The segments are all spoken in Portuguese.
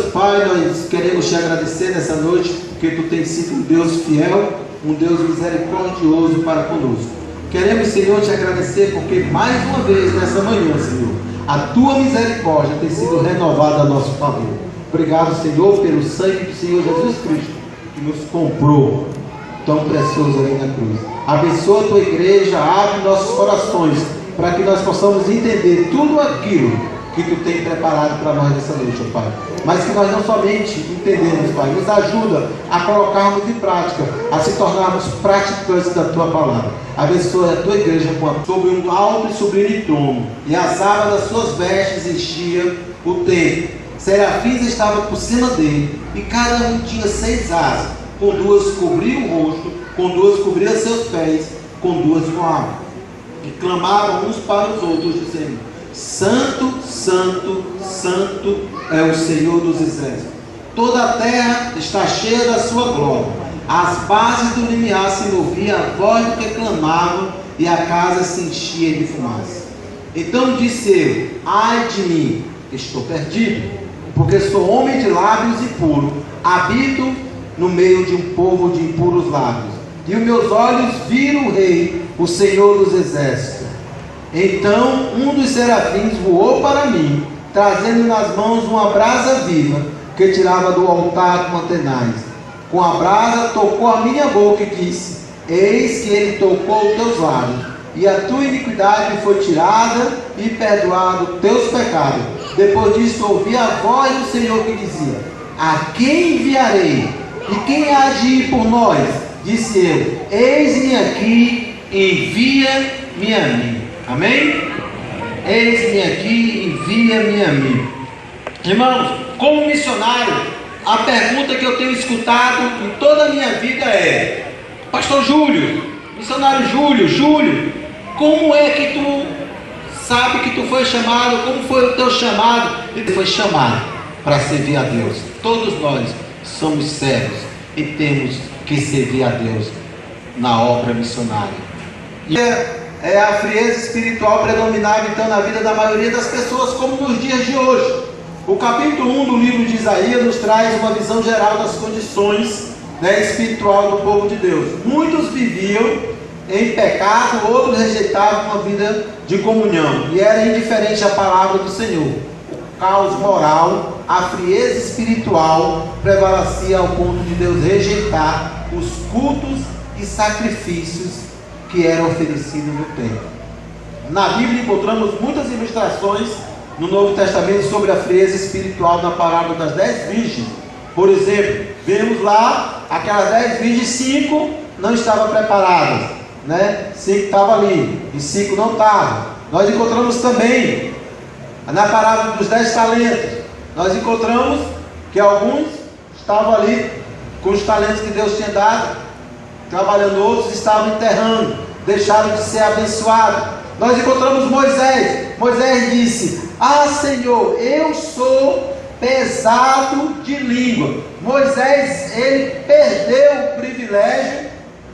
Deus, Pai, nós queremos te agradecer nessa noite, porque tu tens sido um Deus fiel, um Deus misericordioso para conosco. Queremos, Senhor, te agradecer porque mais uma vez nessa manhã, Senhor, a tua misericórdia tem sido renovada a nosso favor. Obrigado, Senhor, pelo sangue do Senhor Jesus Cristo, que nos comprou tão precioso ali na cruz. Abençoa a tua igreja, abre nossos corações, para que nós possamos entender tudo aquilo que tu tem preparado para nós nessa noite, ó Pai. Mas que nós não somente entendemos, Pai, nos ajuda a colocarmos em prática, a se tornarmos praticantes da tua palavra. Abençoa a tua igreja sobre um alto e sublime trono, e as abas das suas vestes enchiam o templo. Serafins estavam por cima dele, e cada um tinha 6 asas, com 2 cobriam o rosto, com 2 cobriam seus pés, com 2 voavam. E clamavam uns para os outros, dizendo: Santo, Santo, Santo é o Senhor dos exércitos. Toda a terra está cheia da sua glória. As bases do limiar se moviam, a voz do que clamava, e a casa se enchia de fumaça. Então disse eu: ai de mim, estou perdido, porque sou homem de lábios impuros, habito no meio de um povo de impuros lábios, e os meus olhos viram o Rei, o Senhor dos exércitos. Então um dos serafins voou para mim, trazendo nas mãos uma brasa viva, que tirava do altar com tenaz. Com a brasa tocou a minha boca e disse: eis que ele tocou os teus lábios, e a tua iniquidade foi tirada, e perdoado teus pecados. Depois disso ouvi a voz do Senhor que dizia: a quem enviarei? E quem há de ir por nós? Disse eu: eis-me aqui, envia-me a mim. Amém? Eis-me aqui, envia-me a mim. Irmãos, como missionário, a pergunta que eu tenho escutado em toda a minha vida é: Pastor Júlio, missionário Júlio, como é que tu sabe que tu foi chamado? Como foi o teu chamado? E tu foi chamado para servir a Deus. Todos nós somos servos e temos que servir a Deus na obra missionária. E é a frieza espiritual predominava então na vida da maioria das pessoas, como nos dias de hoje. O capítulo 1 do livro de Isaías nos traz uma visão geral das condições, espiritual do povo de Deus. Muitos viviam em pecado, outros rejeitavam uma vida de comunhão, e era indiferente à palavra do Senhor. O caos moral, a frieza espiritual prevalecia ao ponto de Deus rejeitar os cultos e sacrifícios que eram oferecidos no templo. Na Bíblia encontramos muitas ilustrações no Novo Testamento sobre a frieza espiritual na parábola das 10 virgens. Por exemplo, vemos lá aquelas 10 virgens, 5 não estavam preparadas, 5 estavam ali e 5 não estavam. Nós encontramos também na parábola dos 10 talentos, nós encontramos que alguns estavam ali com os talentos que Deus tinha dado, trabalhando, outros estavam enterrando, deixaram de ser abençoados. Nós encontramos Moisés disse: ah, Senhor, eu sou pesado de língua. Moisés, ele perdeu o privilégio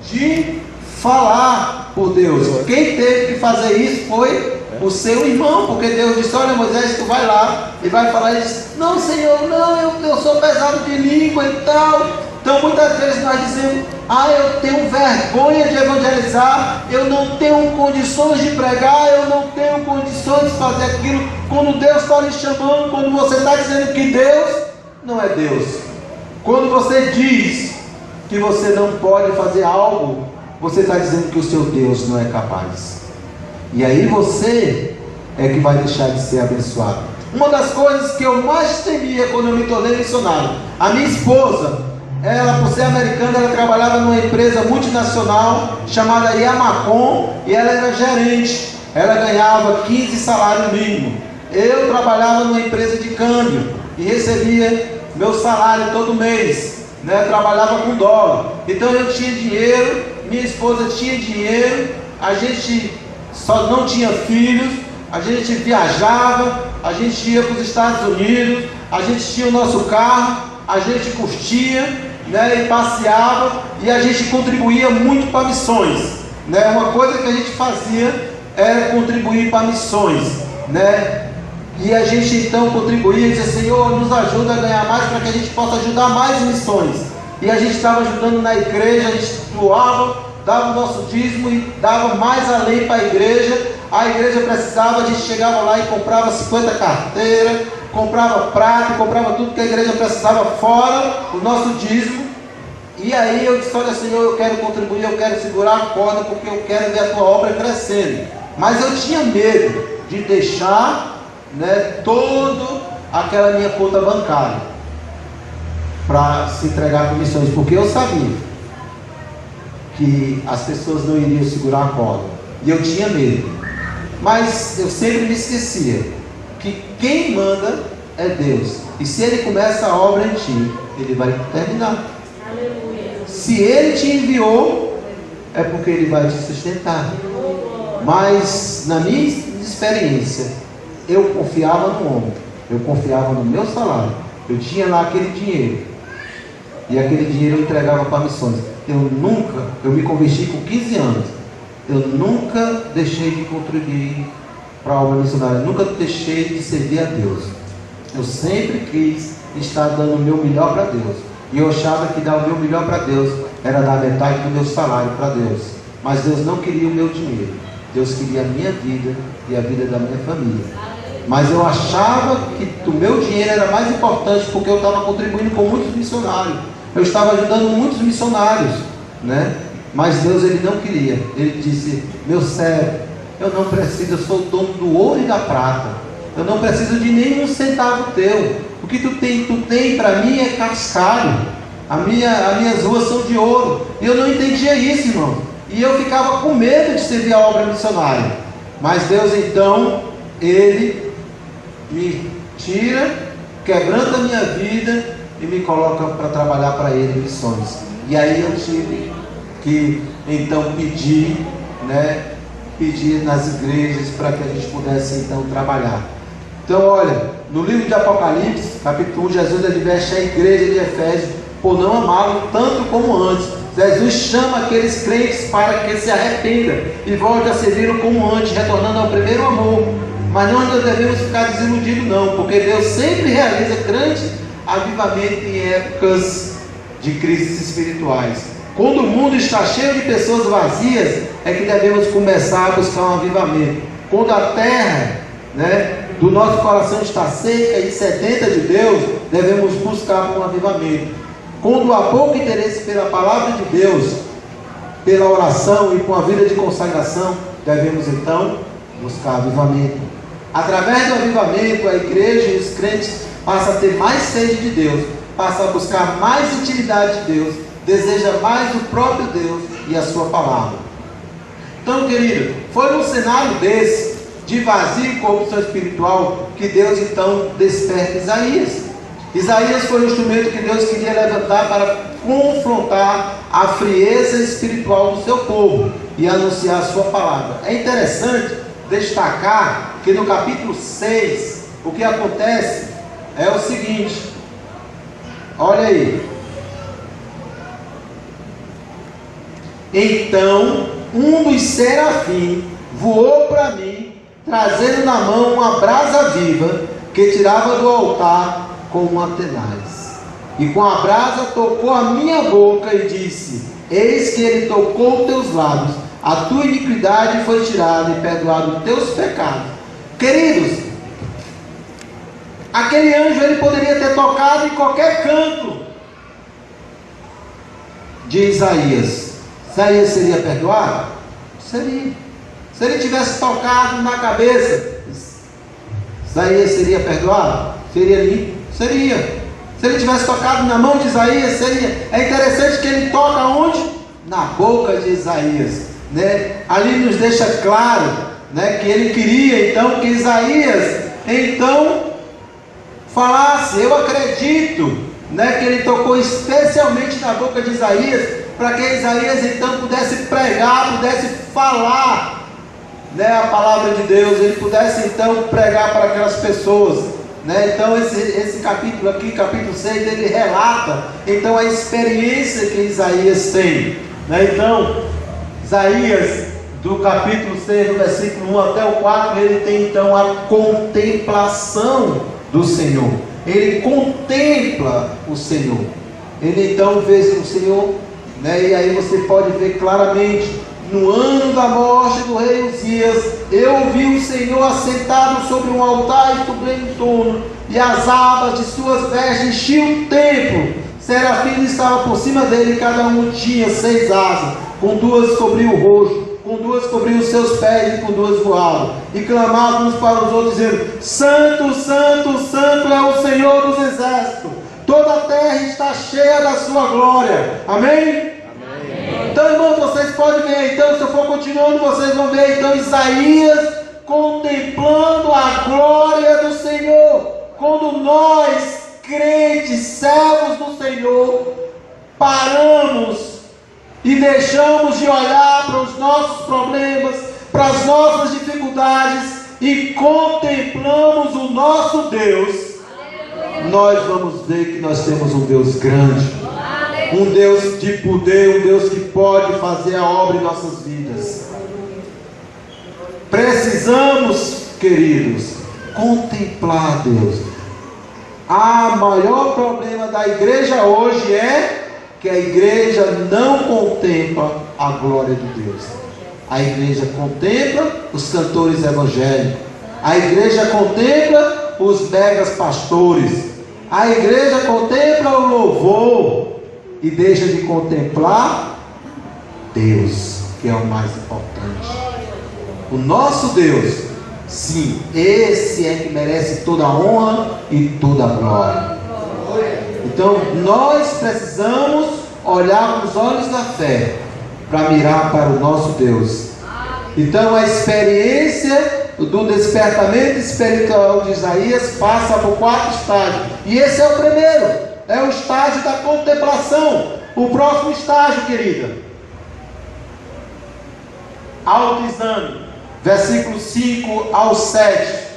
de falar por Deus. Quem teve que fazer isso foi o seu irmão, porque Deus disse: olha, Moisés, tu vai lá e vai falar. Ele disse: não, Senhor, não, eu sou pesado de língua e tal. Então muitas vezes nós dizemos: ah, eu tenho vergonha de evangelizar, eu não tenho condições de pregar, eu não tenho condições de fazer aquilo. Quando Deus está lhe chamando, quando você está dizendo que Deus não é Deus, quando você diz que você não pode fazer algo, você está dizendo que o seu Deus não é capaz. E aí você é que vai deixar de ser abençoado. Uma das coisas que eu mais temia quando eu me tornei missionário, a minha esposa, ela, por ser americana, ela trabalhava numa empresa multinacional chamada Yamacon, e ela era gerente. Ela ganhava 15 salário mínimo. Eu trabalhava numa empresa de câmbio e recebia meu salário todo mês, trabalhava com dólar. Então eu tinha dinheiro, minha esposa tinha dinheiro, a gente só não tinha filhos, a gente viajava, a gente ia para os Estados Unidos, a gente tinha o nosso carro, a gente curtia, e passeava, e a gente contribuía muito para missões, Uma coisa que a gente fazia era contribuir para missões, E a gente então contribuía e dizia: Senhor, nos ajuda a ganhar mais para que a gente possa ajudar mais missões. E a gente estava ajudando na igreja, a gente doava, dava o nosso dízimo e dava mais além para a igreja. A igreja precisava, a gente chegava lá e comprava 50 carteiras, comprava prato, comprava tudo que a igreja precisava fora o nosso dízimo. E aí eu disse: olha, Senhor, eu quero contribuir, eu quero segurar a corda, porque eu quero ver a tua obra crescendo. Mas eu tinha medo de deixar, toda aquela minha conta bancária para se entregar para missões, porque eu sabia que as pessoas não iriam segurar a corda, e eu tinha medo. Mas eu sempre me esquecia que quem manda é Deus, e se Ele começa a obra em ti, Ele vai terminar. Aleluia. Se Ele te enviou, é porque Ele vai te sustentar. Mas na minha experiência, eu confiava no homem, eu confiava no meu salário, eu tinha lá aquele dinheiro, e aquele dinheiro eu entregava para missões. Eu me converti com 15 anos, eu nunca deixei de contribuir para a obra missionária, nunca deixei de servir a Deus. Eu sempre quis estar dando o meu melhor para Deus, e eu achava que dar o meu melhor para Deus era dar metade do meu salário para Deus. Mas Deus não queria o meu dinheiro, Deus queria a minha vida e a vida da minha família. Mas eu achava que o meu dinheiro era mais importante, porque eu estava contribuindo com muitos missionários, eu estava ajudando muitos missionários, Mas Deus, Ele não queria. Ele disse: meu servo, eu não preciso, eu sou o dono do ouro e da prata, eu não preciso de nenhum centavo teu. O que tu tem para mim é cascalho, as minhas ruas são de ouro. E eu não entendia isso, irmão, e eu ficava com medo de servir a obra missionária. Mas Deus então, Ele me tira, quebranta a minha vida e me coloca para trabalhar para Ele em missões. E aí eu tive que então pedir nas igrejas para que a gente pudesse então trabalhar. Então olha, no livro de Apocalipse, capítulo 1, Jesus adverte a igreja de Efésios por não amá-lo tanto como antes. Jesus chama aqueles crentes para que se arrependam e voltem a servi-lo como antes, retornando ao primeiro amor. Mas nós não devemos ficar desiludidos não, porque Deus sempre realiza grande avivamento em épocas de crises espirituais. Quando o mundo está cheio de pessoas vazias, é que devemos começar a buscar um avivamento. Quando a terra do nosso coração está seca e sedenta de Deus, devemos buscar um avivamento. Quando há pouco interesse pela palavra de Deus, pela oração e com a vida de consagração, devemos então buscar avivamento. Através do avivamento, a igreja e os crentes passam a ter mais sede de Deus, passam a buscar mais intimidade de Deus, deseja mais o próprio Deus e a sua palavra. Então, querido, foi num cenário desse, de vazio e corrupção espiritual, que Deus então desperta Isaías. Isaías foi o instrumento que Deus queria levantar para confrontar a frieza espiritual do seu povo e anunciar a sua palavra. É interessante destacar que no capítulo 6, o que acontece é o seguinte, olha aí. Então um dos serafins voou para mim, trazendo na mão uma brasa viva, que tirava do altar com uma tenaz. E com a brasa tocou a minha boca e disse: eis que ele tocou teus lábios, a tua iniquidade foi tirada e perdoado teus pecados. Queridos, aquele anjo ele poderia ter tocado em qualquer canto de Isaías. Isaías seria perdoado? Seria. Se ele tivesse tocado na cabeça, Isaías seria perdoado? Seria limpo? Seria. Se ele tivesse tocado na mão de Isaías, seria. É interessante que ele toca onde? Na boca de Isaías, Ali nos deixa claro, que ele queria então que Isaías então falasse. Eu acredito, que ele tocou especialmente na boca de Isaías, para que Isaías então pudesse pregar, pudesse falar, a palavra de Deus, ele pudesse então pregar para aquelas pessoas, Então esse capítulo aqui, capítulo 6, ele relata então a experiência que Isaías tem, Então Isaías do capítulo 6, do versículo 1 até o 4, ele tem então a contemplação do Senhor. Ele contempla o Senhor. Ele então vê o Senhor, né? E aí você pode ver claramente, no ano da morte do rei Uzias, eu vi o Senhor assentado sobre um altar e sublime trono, e as abas de suas vestes enchiam o templo. Serafins estavam por cima dele, e cada um tinha 6 asas, com 2 cobriam o rosto, com 2 cobriam os seus pés, e com 2 voavam, e clamavam uns para os outros, dizendo: Santo, Santo, Santo é o Senhor dos exércitos, toda a terra está cheia da sua glória. Amém? Então, irmãos, vocês podem ver, então, se eu for continuando, vocês vão ver, então, Isaías contemplando a glória do Senhor. Quando nós, crentes, servos do Senhor, paramos e deixamos de olhar para os nossos problemas, para as nossas dificuldades, e contemplamos o nosso Deus, nós vamos ver que nós temos um Deus grande, um Deus de poder, um Deus que pode fazer a obra em nossas vidas. Precisamos, queridos, contemplar Deus. O maior problema da igreja hoje é que a igreja não contempla a glória de Deus. A igreja contempla os cantores evangélicos, a igreja contempla os megas pastores, a igreja contempla o louvor, e deixa de contemplar Deus, que é o mais importante. O nosso Deus, sim, esse é que merece toda a honra e toda a glória. Então nós precisamos olhar com os olhos da fé para mirar para o nosso Deus. Então a experiência do despertamento espiritual de Isaías passa por 4 estágios, e esse é o primeiro. É o estágio da contemplação. O próximo estágio, querida, autoexame, versículos 5 ao 7.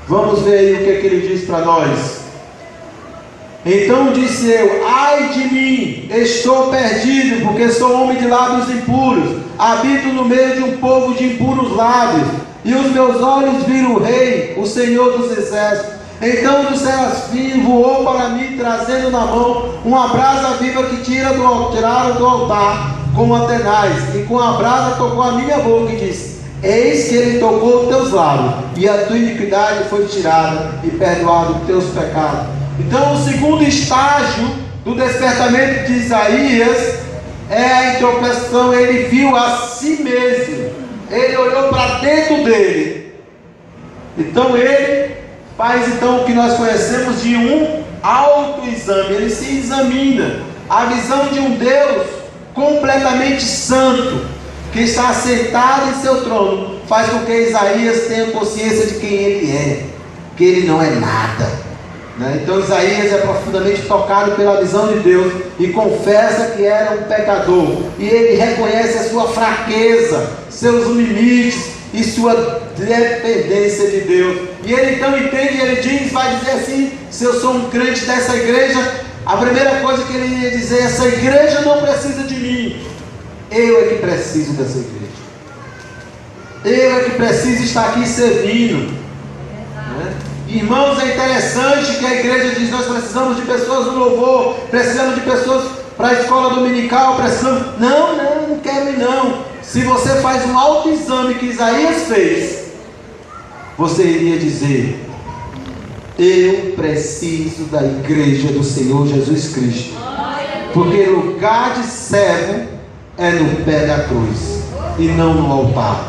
Vamos ver aí o que ele diz para nós. Então disse eu: ai de mim, estou perdido, porque sou homem de lábios impuros, habito no meio de um povo de impuros lábios, e os meus olhos viram o Rei, o Senhor dos exércitos. Então o serafim voou para mim, trazendo na mão uma brasa viva que tiraram do altar com atenais, e com a brasa tocou a minha boca e disse: eis que ele tocou os teus lábios, e a tua iniquidade foi tirada, e perdoado os teus pecados. Então o segundo estágio do despertamento de Isaías é a introspecção. Ele viu a si mesmo, ele olhou para dentro dele. Então ele faz então o que nós conhecemos de um autoexame. Ele se examina. A visão de um Deus completamente santo, que está sentado em seu trono, faz com que Isaías tenha consciência de quem ele é, que ele não é nada. Então Isaías é profundamente tocado pela visão de Deus e confessa que era um pecador, e ele reconhece a sua fraqueza, seus limites e sua dependência de Deus. E ele então entende, ele diz, vai dizer assim: se eu sou um crente dessa igreja, a primeira coisa que ele ia dizer: essa igreja não precisa de mim, eu é que preciso dessa igreja, eu é que preciso estar aqui servindo. Irmãos, é interessante que a igreja diz: nós precisamos de pessoas no louvor, precisamos de pessoas para a escola dominical, precisamos. Não quero ir não. Se você faz um autoexame que Isaías fez, você iria dizer: eu preciso da igreja do Senhor Jesus Cristo, porque lugar de servo é no pé da cruz e não no altar.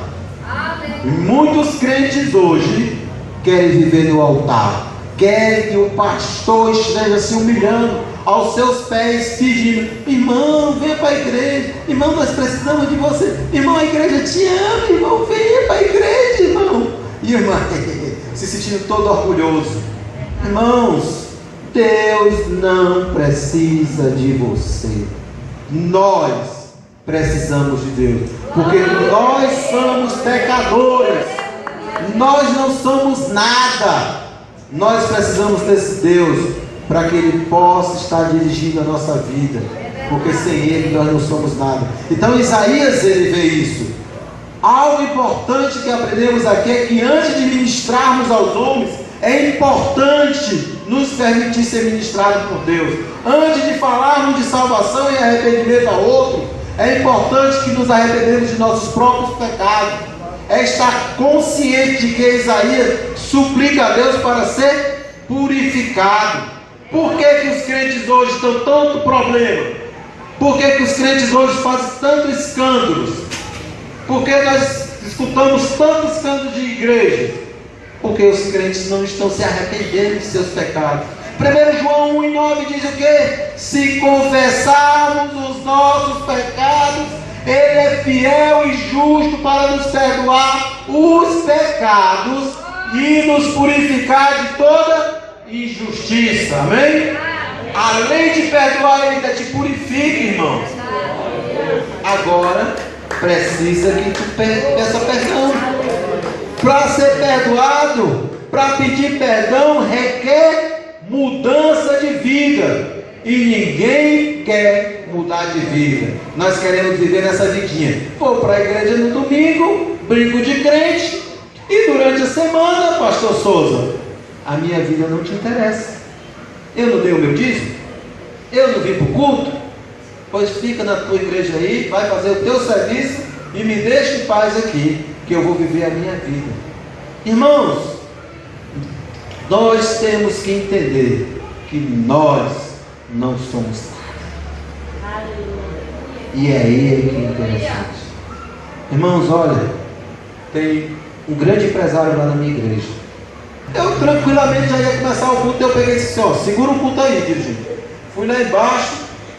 E muitos crentes hoje querem viver no altar, querem que o pastor esteja se humilhando aos seus pés, pedindo: irmão, venha para a igreja, irmão, nós precisamos de você, irmão, a igreja te ama, irmão, venha para a igreja, irmão. E irmã se sentindo todo orgulhoso. Irmãos, Deus não precisa de você, nós precisamos de Deus, porque nós somos pecadores, nós não somos nada. Nós precisamos desse Deus para que Ele possa estar dirigindo a nossa vida. porque sem Ele nós não somos nada. Então Isaías, ele vê isso. Algo importante que aprendemos aqui é que antes de ministrarmos aos homens, é importante nos permitir ser ministrados por Deus. Antes de falarmos de salvação e arrependimento a outro, é importante que nos arrependemos de nossos próprios pecados. É estar consciente de que Isaías suplica a Deus para ser purificado. Por que os crentes hoje estão tanto problema? Por que os crentes hoje fazem tantos escândalos? Por que nós escutamos tantos escândalos de igreja? Porque os crentes não estão se arrependendo de seus pecados. 1 João 1,9 diz o quê? Se confessarmos os nossos pecados, Ele é fiel e justo para nos perdoar os pecados e nos purificar de toda injustiça. Amém? Além de perdoar, Ele ainda te purifica, irmãos. Agora precisa que tu peça perdão. Para ser perdoado, para pedir perdão, requer mudança de vida. E ninguém quer mudar de vida. Nós queremos viver nessa vidinha. Vou para a igreja no domingo, brinco de crente, e durante a semana, pastor Souza, a minha vida não te interessa. Eu não dei o meu dízimo? Eu não vim para o culto? Pois fica na tua igreja aí, vai fazer o teu serviço e me deixa em paz aqui, que eu vou viver a minha vida. Irmãos, nós temos que entender que nós não somos nada. E é Ele que é interessante. Irmãos, olha, tem um grande empresário lá na minha igreja. Eu tranquilamente já ia começar o culto, eu peguei e disse assim, ó, segura o culto aí, dirigente. Fui lá embaixo,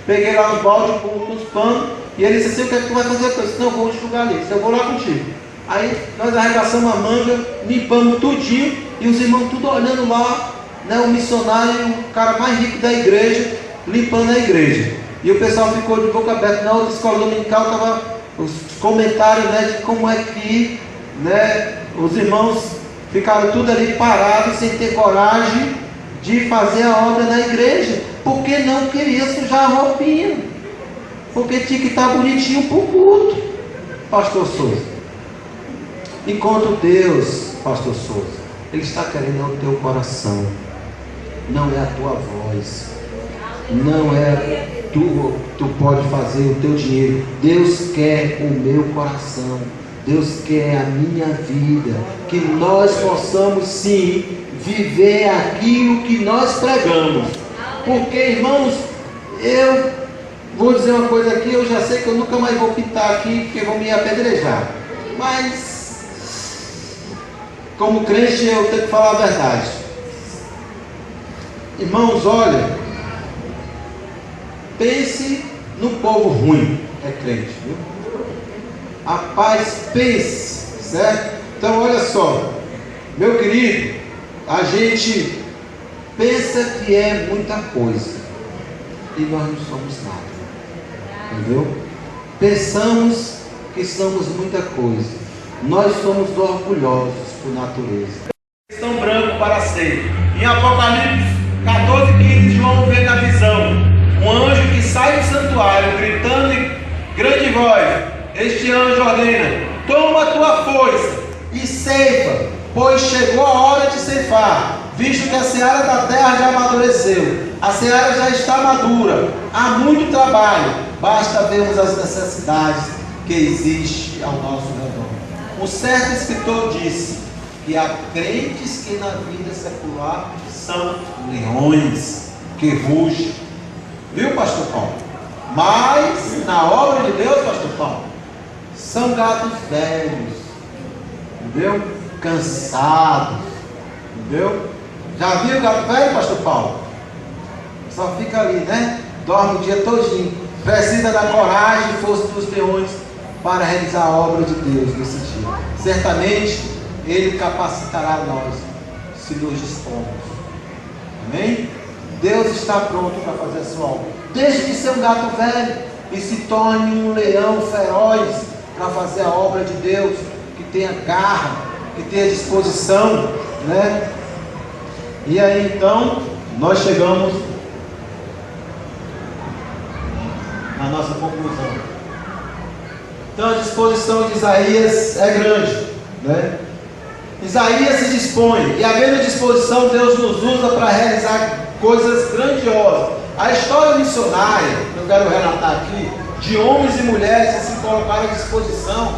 peguei lá os baldes com os panos, e ele disse assim, o que é que tu vai fazer? Eu disse, não, eu vou enxugar ali, eu vou lá contigo. Aí nós arregaçamos a manga, limpamos tudinho, e os irmãos tudo olhando lá, né, o missionário, o cara mais rico da igreja, limpando a igreja. E o pessoal ficou de boca aberta. Na outra escola dominical estava os comentários, né, de como é que, né, os irmãos ficaram tudo ali parados, sem ter coragem de fazer a obra na igreja, porque não queria sujar a roupinha, porque tinha que estar bonitinho para o culto. Pastor Souza, enquanto Deus, pastor Souza, Ele está querendo o teu coração, não é a tua voz, não é tu pode fazer o teu dinheiro. Deus quer o meu coração, Deus quer a minha vida, que nós possamos sim viver aquilo que nós pregamos. Porque, irmãos, eu vou dizer uma coisa aqui, eu já sei que eu nunca mais vou pintar aqui, porque vão me apedrejar. Mas, como crente, eu tenho que falar a verdade. Irmãos, olha, pense no povo ruim, é crente, viu? Rapaz, pense, certo? Então, olha só, meu querido, a gente pensa que é muita coisa e nós não somos nada, entendeu? Pensamos que somos muita coisa, nós somos orgulhosos por natureza. Estão branco para ser. Em Apocalipse 14:15, João vê na visão um anjo que sai do santuário gritando em grande voz. Este anjo ordena: toma a tua foice e ceifa, pois chegou a hora de ceifar, visto que a seara da terra já amadureceu. A seara já está madura, há muito trabalho, basta vermos as necessidades que existem ao nosso redor. Um certo escritor disse que há crentes que na vida secular são leões que rugem, viu, pastor Paulo? Mas na obra de Deus, pastor Paulo, são gatos velhos, entendeu? Cansados, entendeu? Já viu o gato velho, pastor Paulo? Só fica ali, né? Dorme o dia todinho. Precisa da coragem e força dos leões para realizar a obra de Deus nesse dia. Certamente Ele capacitará nós, se nos dispormos. Amém? Deus está pronto para fazer a sua obra. Deixe de ser um gato velho e se torne um leão feroz para fazer a obra de Deus, que tenha garra, que tenha disposição, né? E aí então nós chegamos na nossa conclusão. Então a disposição de Isaías é grande, né? Isaías se dispõe, e havendo disposição, Deus nos usa para realizar coisas grandiosas. A história missionária, que eu quero relatar aqui, de homens e mulheres que se colocaram à disposição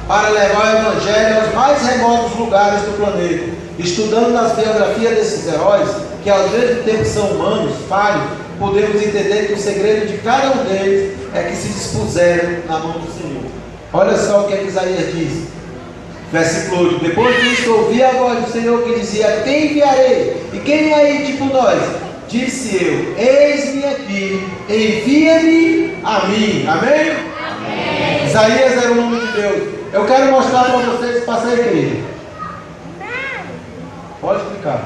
para levar o Evangelho aos mais remotos lugares do planeta. Estudando nas biografias desses heróis, que ao mesmo tempo são humanos, falhos, podemos entender que o segredo de cada um deles é que se dispuseram na mão do Senhor. Olha só o que Isaías diz, versículo 8: depois disso ouvi a voz do Senhor que dizia: quem enviarei? E quem é aí tipo nós? Disse eu: eis-me aqui, envia-me a mim. Amém? Amém? Isaías era o nome de Deus. Eu quero mostrar para vocês, passa a igreja. Pode clicar.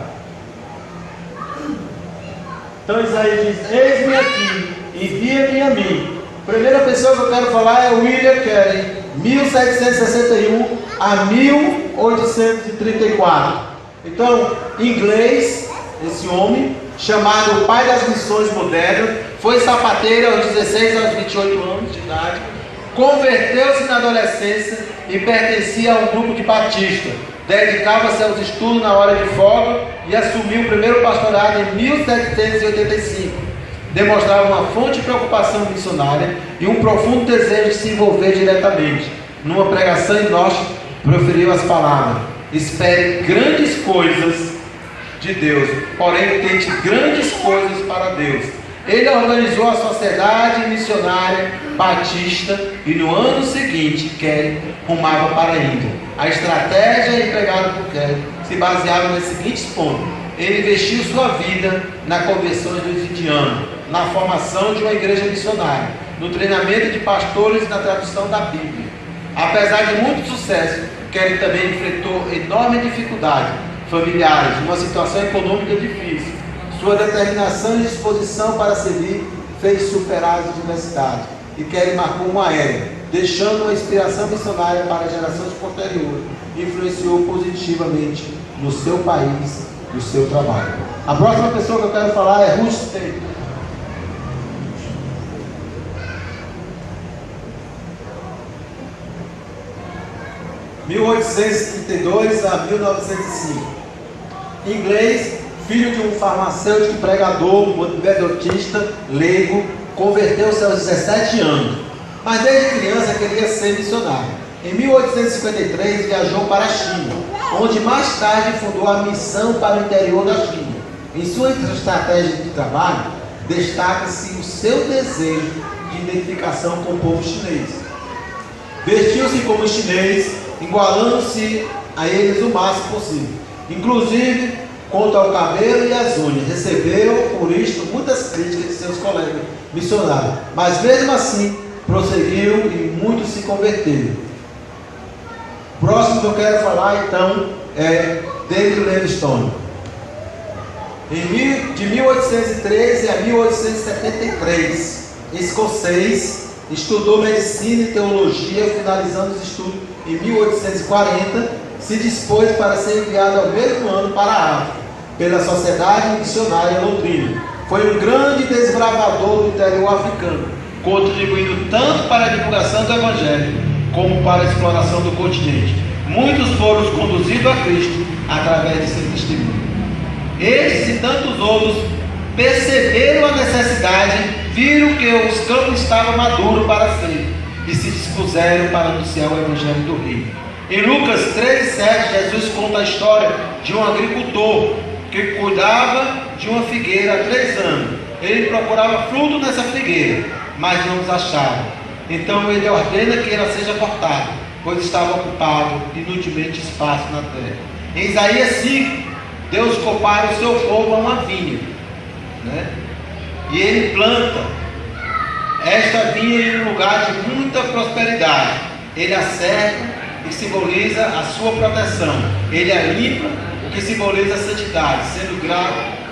Então Isaías diz: eis-me aqui, envia-me a mim. Primeira pessoa que eu quero falar é William Carey, 1761 a 1834. Então, em inglês, esse homem, chamado o pai das missões modernas, foi sapateiro aos 16 aos 28 anos de idade, converteu-se na adolescência e pertencia a um grupo de batistas. Dedicava-se aos estudos na hora de folga e assumiu o primeiro pastorado em 1785. Demonstrava uma fonte de preocupação missionária e um profundo desejo de se envolver diretamente. Numa pregação inóspita, proferiu as palavras: espere grandes coisas de Deus, porém tente grandes coisas para Deus. Ele organizou a sociedade missionária batista e no ano seguinte Carey rumava para a Índia. A estratégia empregada por Carey se baseava nos seguintes pontos: ele investiu sua vida na conversão dos indianos, na formação de uma igreja missionária, no treinamento de pastores e na tradução da Bíblia. Apesar de muito sucesso, Carey também enfrentou enorme dificuldade familiares, uma situação econômica difícil. Sua determinação e disposição para servir fez superar as adversidades. E Carey marcou uma era, deixando uma inspiração missionária para gerações posteriores. Influenciou positivamente no seu país e o seu trabalho. A próxima pessoa que eu quero falar é Ruth Taylor. 1832 a 1905. Inglês, filho de um farmacêutico e pregador, metodista, leigo, converteu-se aos 17 anos, mas desde criança queria ser missionário. Em 1853 viajou para a China, onde mais tarde fundou a missão para o interior da China. Em sua estratégia de trabalho, destaca-se o seu desejo de identificação com o povo chinês. Vestiu-se como chinês, igualando-se a eles o máximo possível, inclusive quanto ao cabelo e as unhas. Recebeu por isto muitas críticas de seus colegas missionários, mas mesmo assim prosseguiu e muitos se converteram. O próximo que eu quero falar então é David Livingstone. De 1813 a 1873, escocês, estudou medicina e teologia, finalizando os estudos em 1840, se dispôs para ser enviado ao mesmo ano para a África, pela Sociedade Missionária Londrina. Foi um grande desbravador do interior africano, contribuindo tanto para a divulgação do Evangelho, como para a exploração do continente. Muitos foram conduzidos a Cristo através de seu testemunho. Estes e tantos outros perceberam a necessidade, viram que os campos estavam maduros para ser, e se dispuseram para anunciar o Evangelho do Reino. Em Lucas 13:7, Jesus conta a história de um agricultor que cuidava de uma figueira há 3 anos. Ele procurava fruto nessa figueira, mas não os achava. Então ele ordena que ela seja cortada, pois estava ocupado inutilmente espaço na terra. Em Isaías 5, Deus compara o seu povo a uma vinha, né? E ele planta esta vinha em um lugar de muita prosperidade. Ele a cerca, que simboliza a sua proteção. Ele a limpa, o que simboliza a santidade, sendo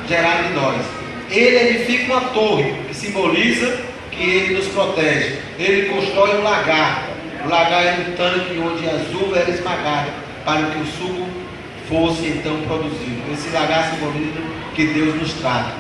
gerado em nós. Ele edifica uma torre, que simboliza que ele nos protege. Ele constrói um lagar. O lagar é um tanque onde as uvas eram esmagadas, para que o suco fosse então produzido. Esse lagar simboliza que Deus nos trata.